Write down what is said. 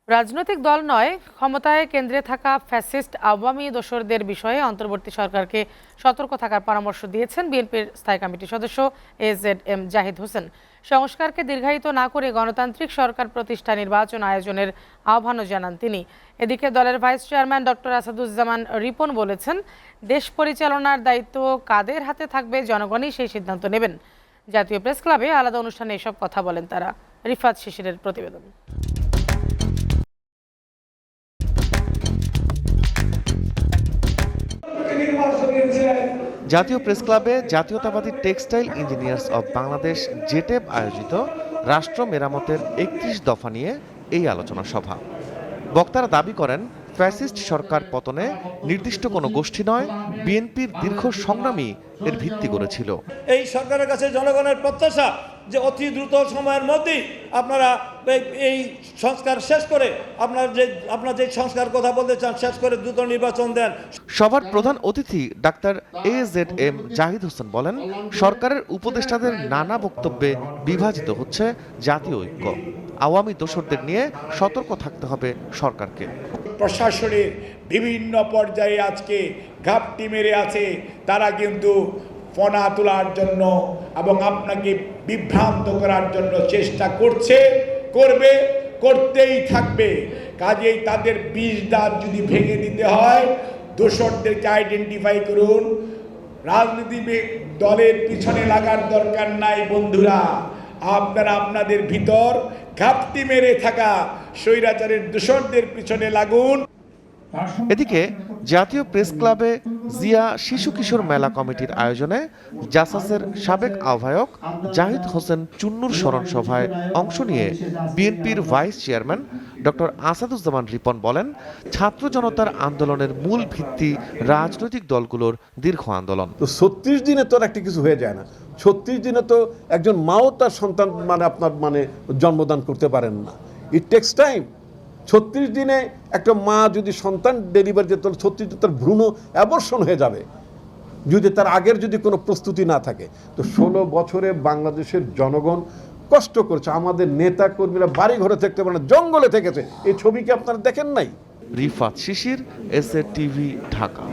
রাজনৈতিক দল নয়, ক্ষমতায় কেন্দ্রে থাকা ফ্যাসিস্ট আওয়ামী দোসরদের বিষয়ে অন্তর্বর্তী সরকারকে সতর্ক থাকার পরামর্শ দিয়েছেন বিএনপির স্থায়ী কমিটির সদস্য এজেড জাহিদ হোসেন। সংস্কারকে দীর্ঘায়িত না করে গণতান্ত্রিক সরকার প্রতিষ্ঠা নির্বাচন আয়োজনের আহ্বানও জানান তিনি। এদিকে দলের vice chairman doctor Asaduzzaman Ripon বলেছেন, দেশ পরিচালনার দায়িত্ব কাদের হাতে থাকবে জনগণই সেই সিদ্ধান্ত নেবেন। জাতীয় প্রেস ক্লাবে আলাদা অনুষ্ঠানে এসব কথা বলেন তারা। রিফাত শিশিরের প্রতিবেদন। জাতীয় প্রেস ক্লাবে জাতীয়তাবাদী টেক্সটাইল ইঞ্জিনিয়ার্স অব বাংলাদেশ জেটেব আয়োজিত রাষ্ট্র মেরামতের ৩১ দফা নিয়ে এই আলোচনা সভা। বক্তারা দাবি করেন, ফ্যাসিস্ট সরকার পতনে নির্দিষ্ট কোনো গোষ্ঠী নয়, বিএনপির দীর্ঘ সংগ্রামী এর ভিত্তি করেছিল। এই সরকারের কাছে জনগণের প্রত্যাশা যে অতি দ্রুত সময়ের মধ্যেই আপনারা এই সংস্কার শেষ করে আপনার যে সংস্কার কথা বলতে চান শেষ করে দ্রুত নির্বাচন দেন। সভার প্রধান অতিথি ডাক্তার এজেড জাহিদ হোসেন বলেন, সরকারের উপদেষ্টাদের নানা বক্তব্যে বিভাজিত হচ্ছে জাতীয় ঐক্য। আওয়ামী দোসরদের নিয়ে সতর্ক থাকতে হবে সরকারকে। প্রশাসনের বিভিন্ন পর্যায়ে আজকে ঘাপটি মেরে আছে, তারা কিন্তু ফনা তোলার জন্য এবং আপনাকে বিভ্রান্ত করার জন্য চেষ্টা করতেই থাকবে। কাজেই তাদের বিষ দাঁত যদি ভেঙে দিতে হয়, দোসরদেরকে আইডেন্টিফাই করুন। রাজনীতি দলের পিছনে লাগার দরকার নাই বন্ধুরা, আপনারা আপনাদের ভিতর ঘাপটি মেরে থাকা স্বৈরাচারের দোসরদের পিছনে লাগুন। এদিকে জাতীয় প্রেস ক্লাবে জিয়া শিশু কিশোর মেলা কমিটির আয়োজনে জাসাসের সাবেক আহ্বায়ক জাহিদ হোসেন চুন্নুর স্মরণ সভায় অংশ নিয়ে বিএনপির vice chairman doctor Asaduzzaman Ripon বলেন, ছাত্র জনতার আন্দোলনের মূল ভিত্তি রাজনৈতিক দলগুলোর দীর্ঘ আন্দোলন। তো ৩৬ দিনে তো একটা কিছু হয়ে যায় না। ৩৬ দিনে তো একজন মাও তার সন্তান আপনার জন্মদান করতে পারেন না। It takes time. ৩৬ দিনে একটা মা যদি সন্তান ডেলিভারি দিতে, ৩৬ দিনে তার ভ্রূণ অ্যাবর্শন হয়ে যাবে যদি তার আগের যদি কোনো প্রস্তুতি না থাকে। তো ১৬ বছরে বাংলাদেশের জনগণ কষ্ট করছে, আমাদের নেতা কর্মীরা বাড়ি ঘরে থাকতে পারে না, জঙ্গলে থেকেছে। এই ছবি কি আপনারা দেখেন নাই? রিফাত শিশির, এসএ টিভি, ঢাকা।